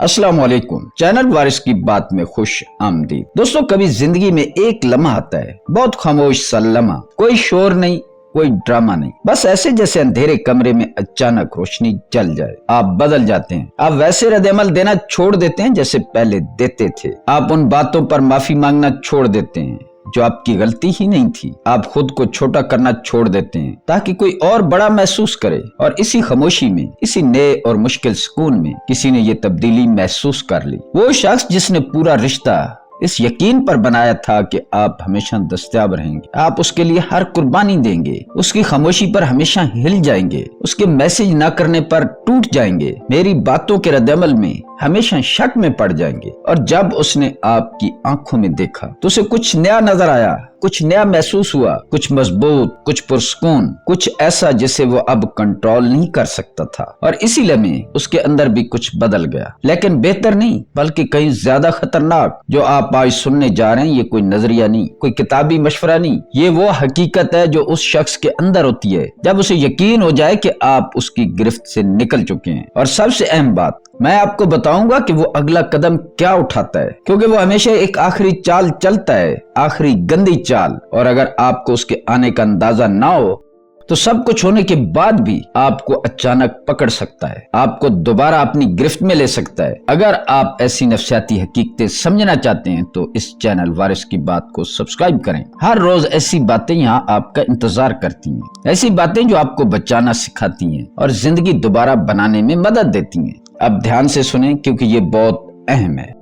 अस्सलाम वालेकुम। चैनल वारिस की बात में खुश आमदीद। दोस्तों, कभी जिंदगी में एक लम्हा आता है, बहुत खामोश सा लम्हा, कोई शोर नहीं, कोई ड्रामा नहीं, बस ऐसे जैसे अंधेरे कमरे में अचानक रोशनी जल जाए। आप बदल जाते हैं, आप वैसे रद्द-ए-अमल देना छोड़ देते हैं जैसे पहले देते थे। आप उन बातों पर माफी मांगना छोड़ देते हैं जो आपकी गलती ही नहीं थी। आप खुद को छोटा करना छोड़ देते हैं ताकि कोई और बड़ा महसूस करे। और इसी खामोशी में, इसी नए और मुश्किल सुकून में किसी ने ये तब्दीली महसूस कर ली। वो शख्स जिसने पूरा रिश्ता इस यकीन पर बनाया था कि आप हमेशा दस्तयाब रहेंगे, आप उसके लिए हर कुर्बानी देंगे, उसकी खामोशी पर हमेशा हिल जाएंगे, उसके मैसेज न करने पर टूट जाएंगे, मेरी बातों के रद्द-ए-अमल में हमेशा शक में पड़ जाएंगे। और जब उसने आपकी आंखों में देखा तो उसे कुछ नया नजर आया, कुछ नया महसूस हुआ, कुछ मजबूत, कुछ पुरसकून, कुछ ऐसा जिसे वो अब कंट्रोल नहीं कर सकता था। और इसी लम्हे उसके अंदर भी कुछ बदल गया, लेकिन बेहतर नहीं बल्कि कहीं ज्यादा खतरनाक। जो आप आज सुनने जा रहे हैं ये कोई नजरिया नहीं, कोई किताबी मशवरा नहीं, ये वो हकीकत है जो उस शख्स के अंदर होती है जब उसे यकीन हो जाए कि आप उसकी गिरफ्त से निकल चुके हैं। और सबसे अहम बात, मैं आपको बताऊंगा कि वो अगला कदम क्या उठाता है, क्योंकि वो हमेशा एक आखिरी चाल चलता है, आखिरी गंदी चाल। और अगर आपको उसके आने का अंदाजा ना हो तो सब कुछ होने के बाद भी आपको अचानक पकड़ सकता है, आपको दोबारा अपनी गिरफ्त में ले सकता है। अगर आप ऐसी नफ्सियाती हकीकतें समझना चाहते हैं तो इस चैनल वारिस की बात को सब्सक्राइब करें। हर रोज ऐसी बातें यहाँ आपका इंतजार करती हैं, ऐसी बातें जो आपको बचाना सिखाती हैं और जिंदगी दोबारा बनाने में मदद देती हैं। अब ध्यान से सुनें क्योंकि ये बहुत अहम है।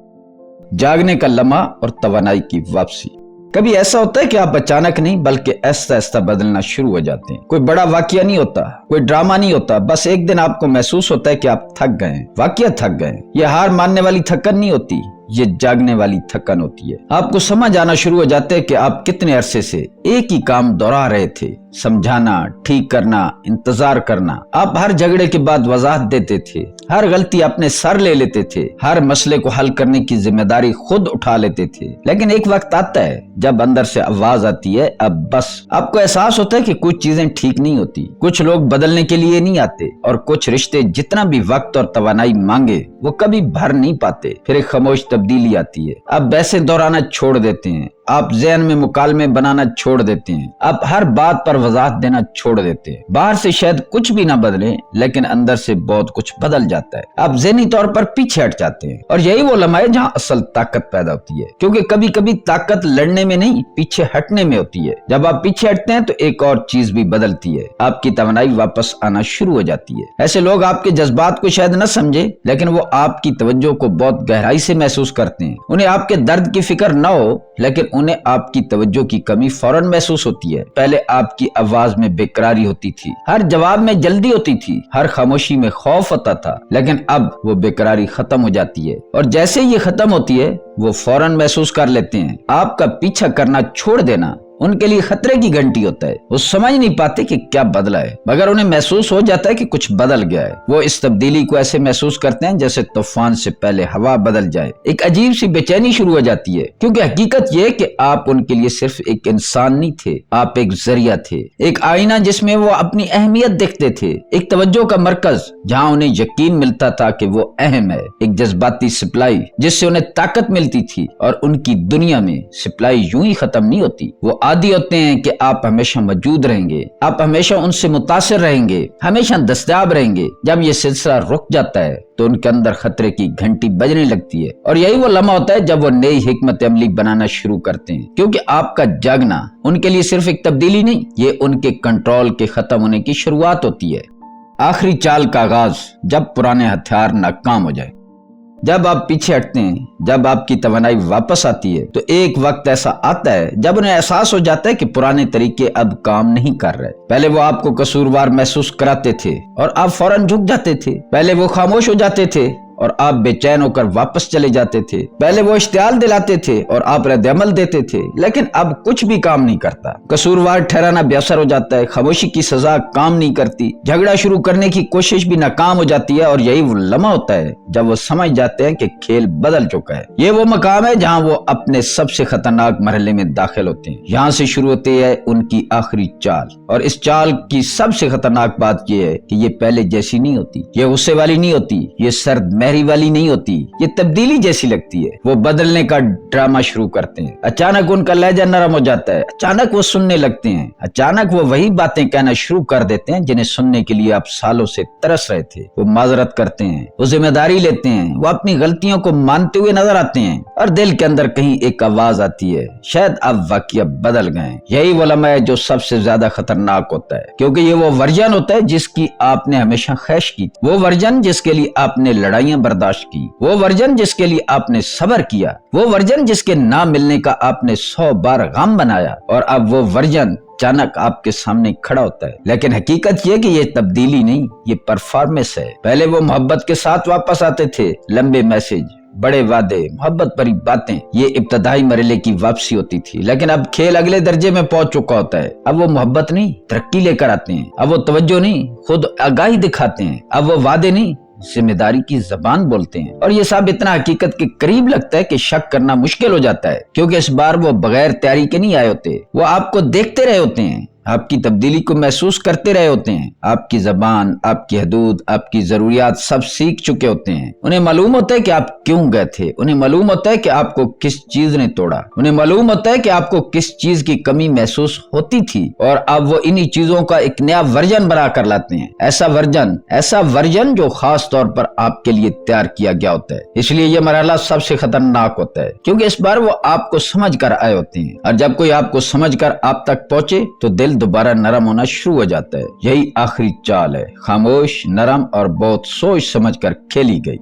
जागने का लम्हा और तवानाई की वापसी। कभी ऐसा होता है कि आप अचानक नहीं बल्कि ऐसा ऐसा बदलना शुरू हो जाते हैं। कोई बड़ा वाकया नहीं होता, कोई ड्रामा नहीं होता, बस एक दिन आपको महसूस होता है कि आप थक गए हैं, वाकया थक गए। ये हार मानने वाली थकन नहीं होती, ये जागने वाली थकन होती है। आपको समझ आना शुरू हो जाता है कि आप कितने अरसे से एक ही काम दोहरा रहे थे, समझाना, ठीक करना, इंतजार करना। आप हर झगड़े के बाद वजाहत देते थे, हर गलती अपने सर ले लेते थे, हर मसले को हल करने की जिम्मेदारी खुद उठा लेते थे। लेकिन एक वक्त आता है जब अंदर से आवाज आती है, अब बस। आपको एहसास होता है कि कुछ चीजें ठीक नहीं होती, कुछ लोग बदलने के लिए नहीं आते और कुछ रिश्ते जितना भी वक्त और तवानाई मांगे वो कभी भर नहीं पाते। फिर एक खामोश तब्दीली आती है। आप बहसें दोहराना छोड़ देते हैं, आप ज़हन में मुकालमे बनाना छोड़ देते हैं, आप हर बात पर वजाहत देना छोड़ देते हैं। बाहर से शायद कुछ भी ना बदले लेकिन अंदर से बहुत कुछ बदल जाता है। आप ज़हनी तौर पर पीछे हट जाते हैं और यही वो लम्हा है जहाँ असल ताकत पैदा होती है, क्योंकि कभी कभी ताकत लड़ने में नहीं, पीछे हटने में होती है। जब आप पीछे हटते हैं तो एक और चीज भी बदलती है, आपकी तवानाई वापस आना शुरू हो जाती है। ऐसे लोग आपके जज्बात को शायद न समझे लेकिन वो आपकी तवज्जो को बहुत गहराई से महसूस करते हैं। उन्हें आपके दर्द की फिक्र न हो लेकिन उन्हें आपकी तवज्जो की कमी फौरन महसूस होती है। पहले आपकी आवाज में बेकरारी होती थी, हर जवाब में जल्दी होती थी, हर खामोशी में खौफ होता था, लेकिन अब वो बेकरारी खत्म हो जाती है। और जैसे ये खत्म होती है वो फौरन महसूस कर लेते हैं आपका पीछा करना छोड़ देना उनके लिए खतरे की घंटी होता है। वो समझ नहीं पाते कि क्या बदला है, मगर उन्हें महसूस हो जाता है कि कुछ बदल गया है। वो इस तब्दीली को ऐसे महसूस करते हैं जैसे तूफान से पहले हवा बदल जाए। एक अजीब सी बेचैनी शुरू हो जाती है, क्योंकि हकीकत ये है कि आप उनके लिए सिर्फ एक इंसान नहीं थे, आप एक जरिया थे, एक आईना जिसमें वो अपनी अहमियत देखते थे, एक तवज्जो का मरकज जहाँ उन्हें यकीन मिलता था कि वो अहम है, एक जज्बाती सप्लाई जिससे उन्हें ताकत मिलती थी। और उनकी दुनिया में सप्लाई यूं ही खत्म नहीं होती। वो आदी होते हैं कि आप हमेशा मौजूद रहेंगे, आप हमेशा उनसे मुतासिर रहेंगे, हमेशा दस्तयाब रहेंगे। जब ये सिलसिला रुक जाता है तो उनके अंदर खतरे की घंटी बजने लगती है। और यही वो लम्हा होता है जब वो नई हिकमत अमली बनाना शुरू करते हैं, क्योंकि आपका जागना उनके लिए सिर्फ एक तब्दीली नहीं, ये उनके कंट्रोल के खत्म होने की शुरुआत होती है। आखिरी चाल का आगाज, जब पुराने हथियार नाकाम हो जाए। जब आप पीछे हटते हैं, जब आपकी तवानाई वापस आती है तो एक वक्त ऐसा आता है जब उन्हें एहसास हो जाता है कि पुराने तरीके अब काम नहीं कर रहे। पहले वो आपको कसूरवार महसूस कराते थे और आप फौरन झुक जाते थे। पहले वो खामोश हो जाते थे और आप बेचैन होकर वापस चले जाते थे। पहले वो इश्तियाल दिलाते थे और आप रद्द-ए-अमल देते थे, लेकिन अब कुछ भी काम नहीं करता। कसूरवार ठहराना बेअसर हो जाता है, खामोशी की सजा काम नहीं करती, झगड़ा शुरू करने की कोशिश भी नाकाम हो जाती है। और यही वो लम्हा होता है जब वो समझ जाते हैं कि खेल बदल चुका है। ये वो मकाम है जहाँ वो अपने सबसे खतरनाक मरहले में दाखिल होते हैं। यहाँ से शुरू होती है उनकी आखिरी चाल, और इस चाल की सबसे खतरनाक बात यह है कि ये पहले जैसी नहीं होती, ये गुस्से वाली नहीं होती, ये सर्द سنہری والی نہیں ہوتی، یہ تبدیلی جیسی لگتی ہے۔ وہ بدلنے کا ڈرامہ شروع کرتے ہیں، اچانک ان کا لہجہ نرم ہو جاتا ہے، اچانک وہ سننے لگتے ہیں، اچانک وہ وہی باتیں کہنا شروع کر دیتے ہیں جنہیں سننے کے لیے آپ سالوں سے ترس رہے تھے۔ وہ معذرت کرتے ہیں، وہ ذمہ داری لیتے ہیں، وہ اپنی غلطیوں کو مانتے ہوئے نظر آتے ہیں، اور دل کے اندر کہیں ایک آواز آتی ہے، شاید اب واقعہ بدل گئے۔ یہی وہ لمحہ ہے جو سب سے زیادہ خطرناک ہوتا ہے، کیونکہ یہ وہ ورژن ہوتا ہے جس کی آپ نے ہمیشہ خواہش کی، وہ ورژن جس کے لیے آپ نے لڑائیاں برداشت کی، وہ ورژن جس کے لیے آپ نے صبر کیا، وہ ورژن جس کے نہ ملنے کا آپ نے 100 بار غم بنایا، اور اب وہ ورژن اچانک آپ کے سامنے کھڑا ہوتا ہے۔ لیکن حقیقت یہ کہ یہ تبدیلی نہیں، یہ پرفارمنس ہے۔ پہلے وہ محبت کے ساتھ واپس آتے تھے، لمبے میسج، بڑے وعدے، محبت بھری باتیں، یہ ابتدائی مرحلے کی واپسی ہوتی تھی۔ لیکن اب کھیل اگلے درجے میں پہنچ چکا ہوتا ہے۔ اب وہ محبت نہیں، ترقی لے کر آتے ہیں۔ اب وہ توجہ نہیں، خود آگاہی دکھاتے ہیں۔ اب وہ وعدے نہیں، ذمہ داری کی زبان بولتے ہیں۔ اور یہ سب اتنا حقیقت کے قریب لگتا ہے کہ شک کرنا مشکل ہو جاتا ہے، کیونکہ اس بار وہ بغیر تیاری کے نہیں آئے ہوتے، وہ آپ کو دیکھتے رہے ہوتے ہیں، آپ کی تبدیلی کو محسوس کرتے رہے ہوتے ہیں، آپ کی زبان، آپ کی حدود، آپ کی ضروریات سب سیکھ چکے ہوتے ہیں۔ انہیں معلوم ہوتا ہے کہ آپ کیوں گئے تھے، انہیں معلوم ہوتا ہے کہ آپ کو کس چیز نے توڑا، انہیں معلوم ہوتا ہے کہ آپ کو کس چیز کی کمی محسوس ہوتی تھی، اور اب وہ انہی چیزوں کا ایک نیا ورژن بنا کر لاتے ہیں، ایسا ورژن جو خاص طور پر آپ کے لیے تیار کیا گیا ہوتا ہے۔ اس لیے یہ مرحلہ سب سے خطرناک ہوتا ہے، کیونکہ اس بار وہ آپ کو سمجھ کر آئے ہوتے ہیں، اور جب کوئی آپ کو سمجھ کر آپ تک پہنچے تو دل دوبارہ نرم ہونا شروع ہو جاتا ہے۔ یہی آخری چال ہے، خاموش، نرم اور بہت سوچ سمجھ کر کھیلی گئی۔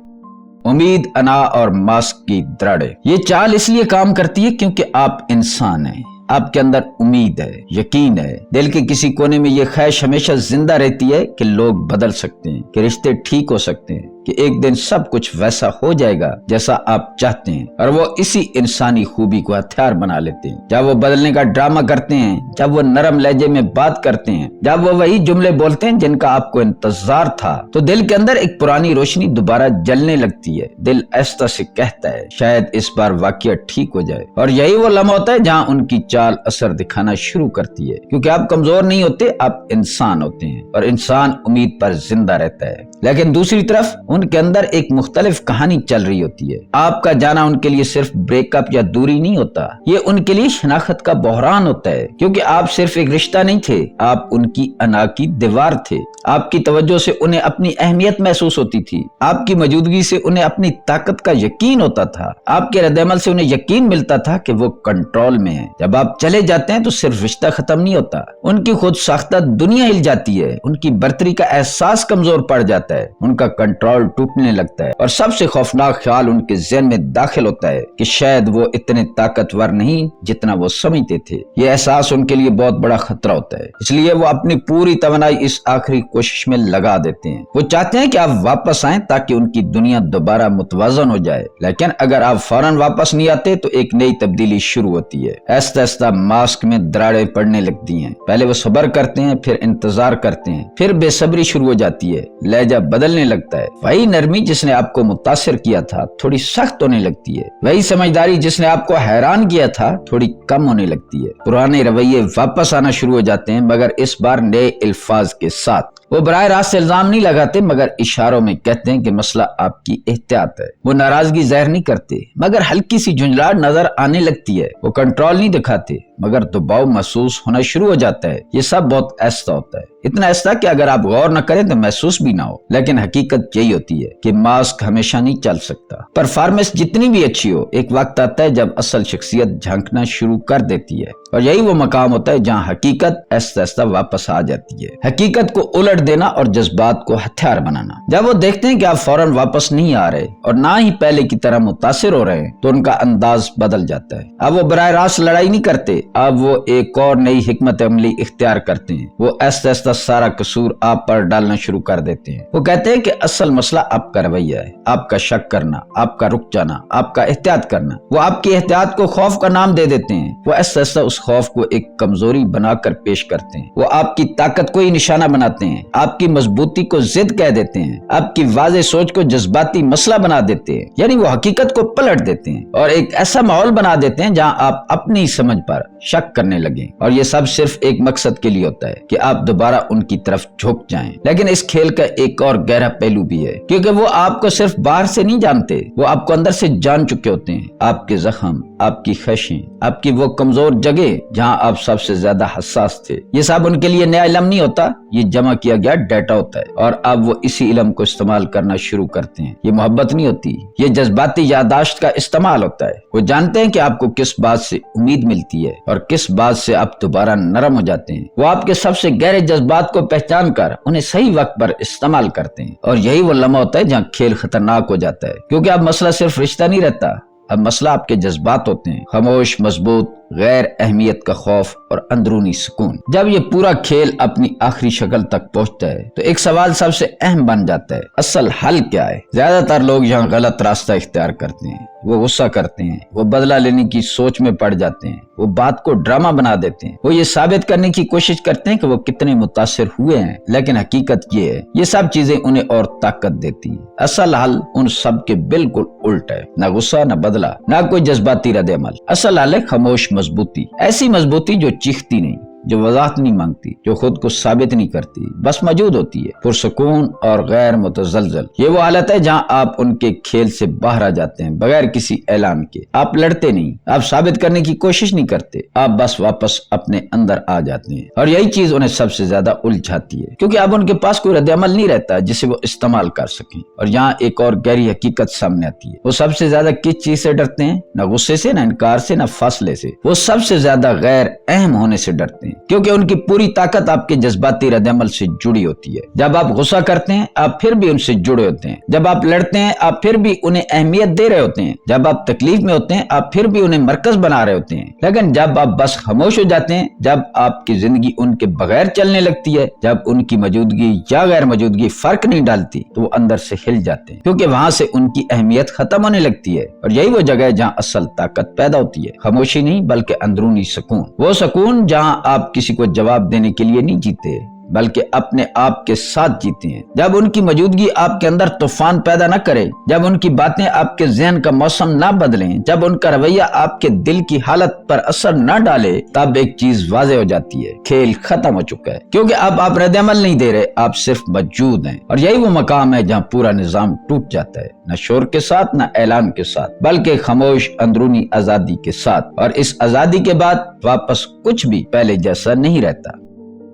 امید، انا اور ماسک کی دراڑیں۔ یہ چال اس لیے کام کرتی ہے کیونکہ آپ انسان ہیں، آپ کے اندر امید ہے، یقین ہے، دل کے کسی کونے میں یہ خواہش ہمیشہ زندہ رہتی ہے کہ لوگ بدل سکتے ہیں، کہ رشتے ٹھیک ہو سکتے ہیں، کہ ایک دن سب کچھ ویسا ہو جائے گا جیسا آپ چاہتے ہیں، اور وہ اسی انسانی خوبی کو ہتھیار بنا لیتے ہیں۔ جب وہ بدلنے کا ڈرامہ کرتے ہیں، جب وہ نرم لہجے میں بات کرتے ہیں، جب وہ وہی جملے بولتے ہیں جن کا آپ کو انتظار تھا، تو دل کے اندر ایک پرانی روشنی دوبارہ جلنے لگتی ہے۔ دل ایسا سے کہتا ہے شاید اس بار واقعہ ٹھیک ہو جائے، اور یہی وہ لمحہ ہوتا ہے جہاں ان کی چال اثر دکھانا شروع کرتی ہے، کیونکہ آپ کمزور نہیں ہوتے، آپ انسان ہوتے ہیں، اور انسان امید پر زندہ رہتا ہے۔ لیکن دوسری طرف ان کے اندر ایک مختلف کہانی چل رہی ہوتی ہے۔ آپ کا جانا ان کے لیے صرف بریک اپ یا دوری نہیں ہوتا، یہ ان کے لیے شناخت کا بحران ہوتا ہے، کیونکہ آپ صرف ایک رشتہ نہیں تھے، آپ ان کی انا کی دیوار تھے۔ آپ کی توجہ سے انہیں اپنی اہمیت محسوس ہوتی تھی، آپ کی موجودگی سے انہیں اپنی طاقت کا یقین ہوتا تھا، آپ کے رد عمل سے انہیں یقین ملتا تھا کہ وہ کنٹرول میں ہے۔ جب آپ چلے جاتے ہیں تو صرف رشتہ ختم نہیں ہوتا، ان کی خود ساختہ دنیا ہل جاتی ہے، ان کی برتری کا احساس کمزور پڑ جاتا ہے، ان کا کنٹرول ٹوٹنے لگتا ہے، اور سب سے خوفناک خیال ان کے ذہن میں داخل ہوتا ہے کہ شاید وہ اتنے طاقتور نہیں جتنا وہ سمجھتے تھے۔ یہ احساس ان کے لیے بہت بڑا خطرہ ہوتا ہے، اس لیے وہ اپنی پوری توانائی اس آخری کوشش میں لگا دیتے ہیں۔ وہ چاہتے ہیں کہ آپ واپس آئیں تاکہ ان کی دنیا دوبارہ متوازن ہو جائے، لیکن اگر آپ فوراً واپس نہیں آتے تو ایک نئی تبدیلی شروع ہوتی ہے۔ ایسا ایسا ماسک میں دراڑیں پڑنے لگتی ہیں، پہلے وہ صبر کرتے ہیں، پھر انتظار کرتے ہیں، پھر بے صبری شروع ہو جاتی ہے، لہجہ بدلنے لگتا ہے، وہی نرمی جس نے آپ کو متاثر کیا تھا تھوڑی سخت ہونے لگتی ہے، وہی سمجھداری جس نے آپ کو حیران کیا تھا تھوڑی کم ہونے لگتی ہے۔ پرانے رویے واپس آنا شروع ہو جاتے ہیں، مگر اس بار نئے الفاظ کے ساتھ۔ وہ براہ راست الزام نہیں لگاتے، مگر اشاروں میں کہتے ہیں کہ مسئلہ آپ کی احتیاط ہے۔ وہ ناراضگی ظاہر نہیں کرتے، مگر ہلکی سی جھنجھلاہٹ نظر آنے لگتی ہے۔ وہ کنٹرول نہیں دکھاتے، مگر دباؤ محسوس ہونا شروع ہو جاتا ہے۔ یہ سب بہت ایسا ہوتا ہے، اتنا ایسا کہ اگر آپ غور نہ کریں تو محسوس بھی نہ ہو۔ لیکن حقیقت یہی ہوتی ہے کہ ماسک ہمیشہ نہیں چل سکتا۔ پرفارمنس جتنی بھی اچھی ہو، ایک وقت آتا ہے جب اصل شخصیت جھانکنا شروع کر دیتی ہے، اور یہی وہ مقام ہوتا ہے جہاں حقیقت ایسا ایسا واپس آ جاتی ہے۔ حقیقت کو الٹ دینا اور جذبات کو ہتھیار بنانا۔ جب وہ دیکھتے ہیں کہ آپ فوراً واپس نہیں آ رہے اور نہ ہی پہلے کی طرح متاثر ہو رہے ہیں، تو ان کا انداز بدل جاتا ہے۔ اب وہ براہ راست لڑائی نہیں کرتے، اب وہ ایک اور نئی حکمت عملی اختیار کرتے ہیں۔ وہ ایسا ایسا سارا قصور آپ پر ڈالنا شروع کر دیتے ہیں۔ وہ کہتے ہیں کہ اصل مسئلہ آپ کا رویہ ہے، آپ کا شک کرنا، آپ کا رک جانا، آپ کا احتیاط کرنا۔ وہ آپ کی احتیاط کو خوف کا نام دے دیتے ہیں۔ وہ ایسا ایسا اس इस खौफ को एक कमजोरी बनाकर पेश करते हैं। वो आपकी ताकत को ही निशाना बनाते हैं, आपकी मजबूती को जिद कह देते हैं, आपकी वाज़ेह सोच को जज्बाती मसला बना देते हैं, यानी वो हकीकत को पलट देते हैं और एक ऐसा माहौल बना देते हैं जहां आप अपनी समझ पर शक करने लगे। और ये सब सिर्फ एक मकसद के लिए होता है कि आप दोबारा उनकी तरफ झुक जाएं। लेकिन इस खेल का एक और गहरा पहलू भी है, क्योंकि वो आपको सिर्फ बाहर से नहीं जानते, वो आपको अंदर से जान चुके होते हैं। आपके जख्म, आपकी ख्वाहिशें, आपकी वो कमजोर जगह जहां आप सबसे ज्यादा हसास थे। ये सब उनके लिए नया इल्म नहीं होता, ये जमा किया गया डाटा होता है और अब वो इसी इल्म को इस्तेमाल करना शुरू करते हैं। ये मोहब्बत नहीं होती, ये जज्बाती यादाश्त का इस्तेमाल होता है। वो जानते हैं कि आपको किस बात से उम्मीद मिलती है और किस बात से आप दोबारा नरम हो जाते हैं। वो आपके सबसे गहरे जज्बात को पहचान कर उन्हें सही वक्त पर इस्तेमाल करते हैं और यही वो लम्हा होता है जहाँ खेल खतरनाक हो जाता है, क्योंकि अब मसला सिर्फ रिश्ता नहीं रहता, अब मसला आपके जज्बात होते हैं। खामोश, मजबूत, गैर अहमियत का खौफ और अंदरूनी सुकून। जब ये पूरा खेल अपनी आखिरी शक्ल तक पहुंचता है तो एक सवाल सबसे अहम बन जाता है, असल हल क्या है? ज्यादातर लोग यहाँ गलत रास्ता इख्तियार करते हैं। वो गुस्सा करते हैं, वो बदला लेने की सोच में पड़ जाते हैं, वो बात को ड्रामा बना देते हैं, वो ये साबित करने की कोशिश करते हैं कि वो कितने मुतासिर हुए हैं। लेकिन हकीकत ये है, ये सब चीजें उन्हें और ताकत देती हैं। असल हल उन सब के बिल्कुल उल्टा है, ना गुस्सा, ना बदला, ना कोई जज्बाती रद्द-ए-अमल। असल हल है खामोश मजबूती, ऐसी मजबूती जो चीखती नहीं, जो वजाहत नहीं मांगती, जो खुद को साबित नहीं करती, बस मौजूद होती है, पुरसुकून और गैर मुतज़लज़ल। ये वो हालत है जहां आप उनके खेल से बाहर आ जाते हैं बगैर किसी ऐलान के। आप लड़ते नहीं, आप साबित करने की कोशिश नहीं करते, आप बस वापस अपने अंदर आ जाते हैं। और यही चीज उन्हें सबसे ज्यादा उलझाती है, क्योंकि अब उनके पास कोई रद्द-ए-अमल नहीं रहता जिसे वो इस्तेमाल कर सकें। और यहाँ एक और गहरी हकीकत सामने आती है, वो सबसे ज्यादा किस चीज से डरते हैं? न गुस्से से, न इनकार से, न फासले से। वो सबसे ज्यादा गैर अहम होने से डरते हैं, क्योंकि उनकी पूरी ताकत आपके जज्बाती रद्द-ए-अमल से जुड़ी होती है। जब आप गुस्सा करते हैं, आप फिर भी उनसे जुड़े होते हैं। जब आप लड़ते हैं, आप फिर भी उन्हें अहमियत दे रहे होते हैं। जब आप तकलीफ में होते हैं, आप फिर भी उन्हें मरकज बना रहे होते हैं। लेकिन जब आप बस खामोश हो जाते हैं, जब आपकी जिंदगी उनके बगैर चलने लगती है, जब उनकी मौजूदगी या गैर मौजूदगी फर्क नहीं डालती, तो वो अंदर से हिल जाते हैं, क्योंकि वहां से उनकी अहमियत खत्म होने लगती है। और यही वो जगह है जहाँ असल ताकत पैदा होती है, खामोशी नहीं बल्कि अंदरूनी सुकून। वो सुकून जहाँ आप किसी को जवाब देने के लिए नहीं जीते, बल्कि अपने आप के साथ जीते हैं। जब उनकी मौजूदगी आपके अंदर तूफान पैदा न करे, जब उनकी बातें आपके ज़हन का मौसम न बदलें, जब उनका रवैया आपके दिल की हालत पर असर न डाले, तब एक चीज वाज़ेह हो जाती है, खेल खत्म हो चुका है। क्योंकि अब आप रद्द-ए-अमल नहीं दे रहे, आप सिर्फ मौजूद हैं। और यही वो मकाम है जहाँ पूरा निजाम टूट जाता है, न शोर के साथ, न ऐलान के साथ, बल्कि खामोश अंदरूनी आजादी के साथ। और इस आजादी के बाद वापस कुछ भी पहले जैसा नहीं रहता।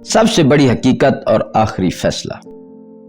सबसे बड़ी हकीकत और आखिरी फैसला।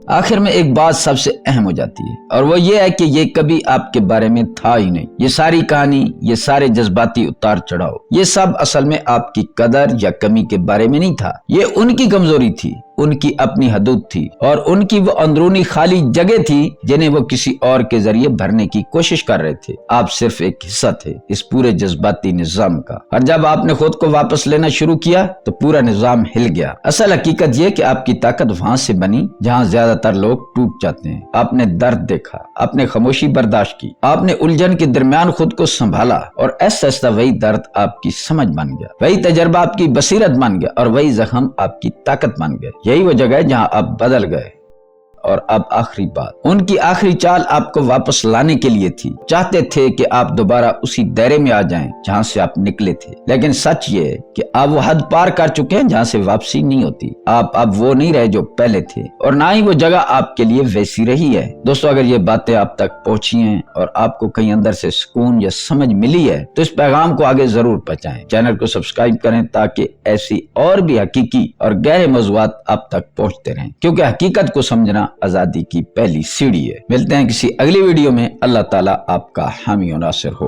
आखिर में एक बात सबसे अहम हो जाती है, और वो ये है कि ये कभी आपके बारे में था ही नहीं। ये सारी कहानी, ये सारे जज्बाती उतार चढ़ाव, ये सब असल में आपकी कदर या कमी के बारे में नहीं था। ये उनकी कमजोरी थी, उनकी अपनी हदूद थी और उनकी वो अंदरूनी खाली जगह थी जिन्हें वो किसी और के जरिए भरने की कोशिश कर रहे थे। आप सिर्फ एक हिस्सा थे इस पूरे जज्बाती निजाम का, और जब आपने खुद को वापस लेना शुरू किया तो पूरा निजाम हिल गया। असल हकीकत यह कि आपकी ताकत वहां से बनी जहां ज्यादातर लोग टूट जाते हैं। आपने दर्द देखा, आपने खामोशी बर्दाश्त की, आपने उलझन के दरमियान खुद को संभाला, और ऐसा ऐसा वही दर्द आपकी समझ बन गया, वही तजर्बा आपकी बसीरत बन गया, और वही जख्म आपकी ताकत बन गया। यही वो जगह है जहां आप बदल गए। और अब आखिरी बात, उनकी आखिरी चाल आपको वापस लाने के लिए थी। चाहते थे कि आप दोबारा उसी दायरे में आ जाएं जहां से आप निकले थे। लेकिन सच ये है कि आप वो हद पार कर चुके हैं जहां से वापसी नहीं होती। आप अब वो नहीं रहे जो पहले थे, और ना ही वो जगह आपके लिए वैसी रही है। दोस्तों, अगर ये बातें आप तक पहुंची हैं और आपको कहीं अंदर से सुकून या समझ मिली है, तो इस पैगाम को आगे जरूर पहुंचाएं। चैनल को सब्सक्राइब करें ताकि ऐसी और भी हकीकी और गहरे मौज़ूआत आप तक पहुंचते रहें, क्योंकि हकीकत को समझना आजादी की पहली सीढ़ी है। मिलते हैं किसी अगली वीडियो में। अल्लाह ताला आपका हामी और नासिर हो।